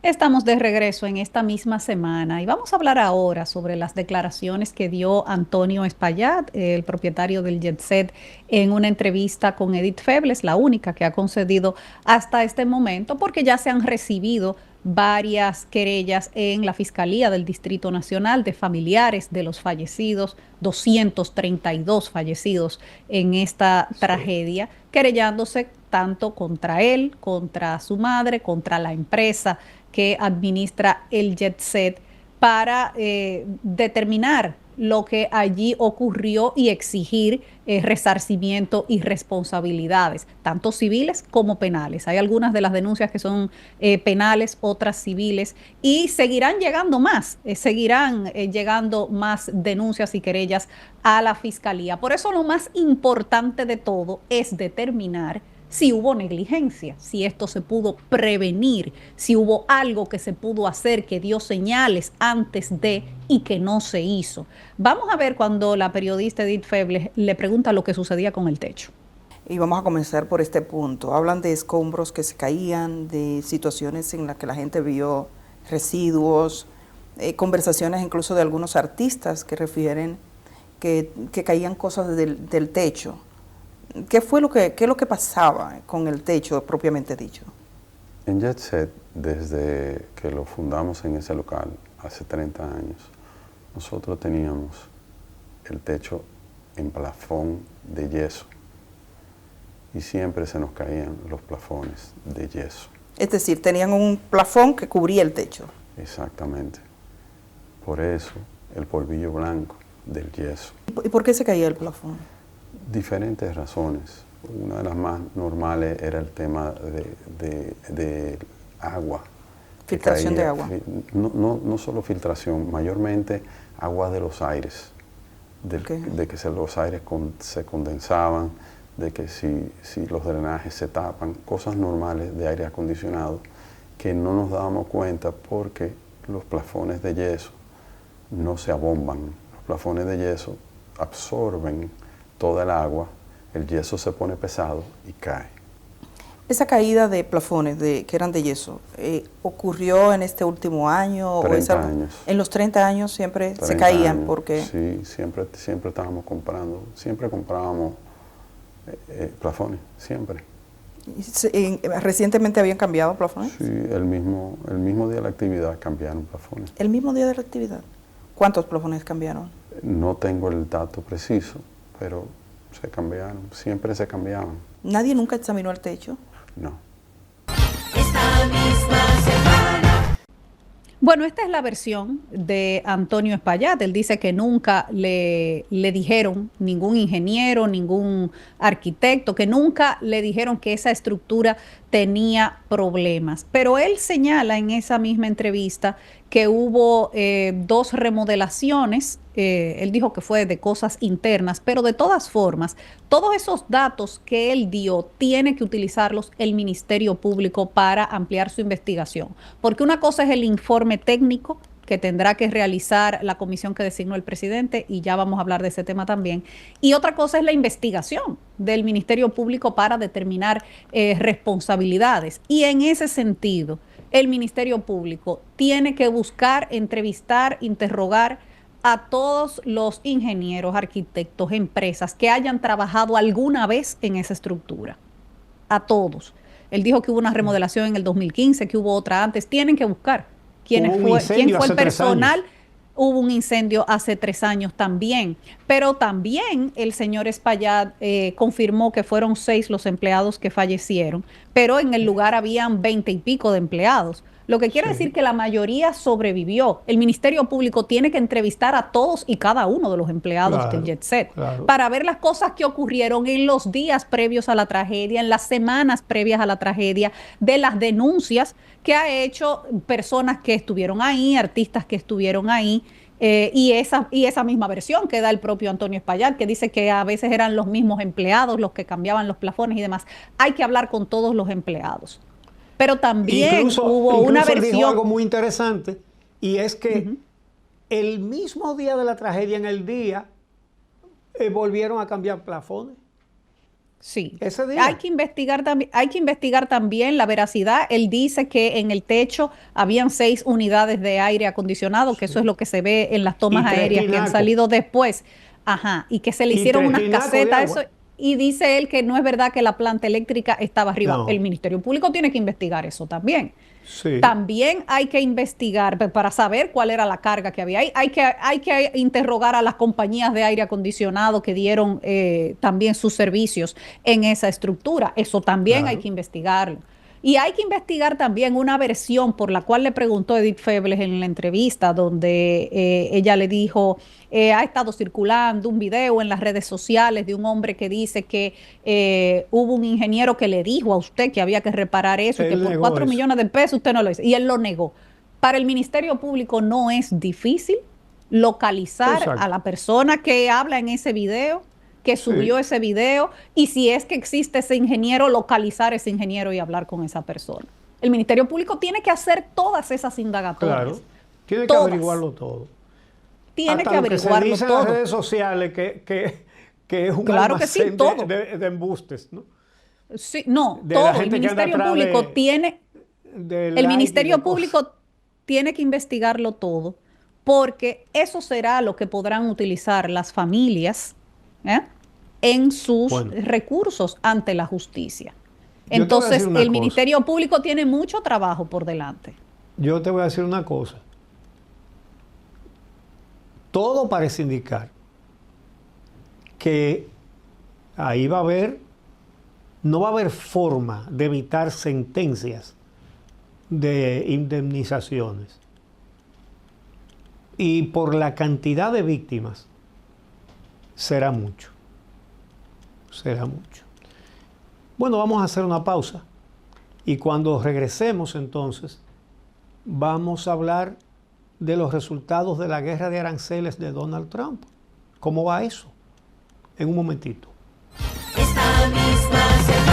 Estamos de regreso en esta misma semana y vamos a hablar ahora sobre las declaraciones que dio Antonio Espaillat, el propietario del Jet Set, en una entrevista con Edith Febles, la única que ha concedido hasta este momento, porque ya se han recibido varias querellas en la Fiscalía del Distrito Nacional de familiares de los fallecidos, 232 fallecidos en esta tragedia, querellándose tanto contra él, contra su madre, contra la empresa que administra el Jet Set para determinar lo que allí ocurrió y exigir resarcimiento y responsabilidades, tanto civiles como penales. Hay algunas de las denuncias que son penales, otras civiles, y seguirán llegando más, llegando más denuncias y querellas a la Fiscalía. Por eso lo más importante de todo es determinar si hubo negligencia, si esto se pudo prevenir, si hubo algo que se pudo hacer, que dio señales antes de y que no se hizo. Vamos a ver cuando la periodista Edith Febles le pregunta lo que sucedía con el techo. Y vamos a comenzar por este punto. Hablan de escombros que se caían, de situaciones en las que la gente vio residuos, conversaciones incluso de algunos artistas que refieren que caían cosas del techo. ¿Qué es lo que pasaba con el techo propiamente dicho? En Jet Set, desde que lo fundamos en ese local, hace 30 años, nosotros teníamos el techo en plafón de yeso y siempre se nos caían los plafones de yeso. Es decir, tenían un plafón que cubría el techo. Exactamente. Por eso, el polvillo blanco del yeso. ¿Y por qué se caía el plafón? Diferentes razones. Una de las más normales era el tema de agua. Filtración de agua. No solo filtración, mayormente agua de los aires. De que los aires se condensaban, de que si los drenajes se tapan, cosas normales de aire acondicionado que no nos dábamos cuenta porque los plafones de yeso no se abomban. Los plafones de yeso absorben toda el agua, el yeso se pone pesado y cae. Esa caída de plafones que eran de yeso, ¿ocurrió en este último año? 30 años. En los 30 años siempre se caían, porque sí, siempre estábamos comprando, siempre comprábamos plafones, siempre. ¿Recientemente habían cambiado plafones? Sí, el mismo día de la actividad cambiaron plafones. ¿El mismo día de la actividad? ¿Cuántos plafones cambiaron? No tengo el dato preciso, pero se cambiaron, siempre se cambiaban. ¿Nadie nunca examinó el techo? No. Esta misma semana. Bueno, esta es la versión de Antonio Espaillat. Él dice que nunca le dijeron, ningún ingeniero, ningún arquitecto, que nunca le dijeron que esa estructura tenía problemas. Pero él señala en esa misma entrevista que hubo 2 remodelaciones. Él dijo que fue de cosas internas, pero de todas formas, todos esos datos que él dio tiene que utilizarlos el Ministerio Público para ampliar su investigación. Porque una cosa es el informe técnico que tendrá que realizar la comisión que designó el presidente, y ya vamos a hablar de ese tema también. Y otra cosa es la investigación del Ministerio Público para determinar responsabilidades. Y en ese sentido, el Ministerio Público tiene que buscar, entrevistar, interrogar a todos los ingenieros, arquitectos, empresas que hayan trabajado alguna vez en esa estructura. A todos. Él dijo que hubo una remodelación en el 2015, que hubo otra antes. Tienen que buscar quién fue el personal. Hubo un incendio hace 3 años también. Pero también el señor Espaillat confirmó que fueron 6 los empleados que fallecieron, pero en el lugar habían 20 y pico de empleados. Lo que quiere decir que la mayoría sobrevivió. El Ministerio Público tiene que entrevistar a todos y cada uno de los empleados del Jet Set para ver las cosas que ocurrieron en los días previos a la tragedia, en las semanas previas a la tragedia, de las denuncias que ha hecho personas que estuvieron ahí, artistas que estuvieron ahí. Y esa misma versión que da el propio Antonio Espaillat, que dice que a veces eran los mismos empleados los que cambiaban los plafones y demás. Hay que hablar con todos los empleados. Pero también hubo una versión. Él dijo algo muy interesante, y es que el mismo día de la tragedia, en el día, volvieron a cambiar plafones. Sí, ese día. hay que investigar también la veracidad. Él dice que en el techo habían 6 unidades de aire acondicionado, que eso es lo que se ve en las tomas Y 3 aéreas que han tinacos. salido después. Ajá, y que se le Y hicieron 3 unas tinacos de casetas, agua. eso, y dice él que no es verdad que la planta eléctrica estaba arriba. No. El Ministerio Público tiene que investigar eso también. Sí. También hay que investigar para saber cuál era la carga que había ahí. Hay que interrogar a las compañías de aire acondicionado que dieron también sus servicios en esa estructura. Eso también hay Claro. que investigarlo. Y hay que investigar también una versión por la cual le preguntó Edith Febles en la entrevista, donde ella le dijo, ha estado circulando un video en las redes sociales de un hombre que dice que hubo un ingeniero que le dijo a usted que había que reparar eso y Él que por negó 4 eso. millones de pesos usted no lo hizo. Y él lo negó. Para el Ministerio Público no es difícil localizar Exacto. a la persona que habla en ese video, que subió Sí. ese video, y si es que existe ese ingeniero, localizar ese ingeniero y hablar con esa persona. El Ministerio Público tiene que hacer todas esas indagatorias. Claro. Tiene que Todas. averiguarlo todo. Tiene Hasta que lo que averiguarlo se dice en las todo. redes sociales que es un Claro que sí, almacén todo. de embustes, ¿no? Sí, no, De la todo. El gente que anda Ministerio atrás Público de- tiene, De el like y Ministerio de cosas. Público tiene que investigarlo todo, porque eso será lo que podrán utilizar las familias en sus Bueno. recursos ante la justicia. Yo te voy a Entonces, decir una el cosa. Ministerio Público tiene mucho trabajo por delante. Yo te voy a decir una cosa. Todo parece indicar que ahí no va a haber forma de evitar sentencias de indemnizaciones. Y por la cantidad de víctimas, será mucho. Será mucho. Bueno, vamos a hacer una pausa. Y cuando regresemos entonces, vamos a hablar de los resultados de la guerra de aranceles de Donald Trump. ¿Cómo va eso? En un momentito. Esta misma semana.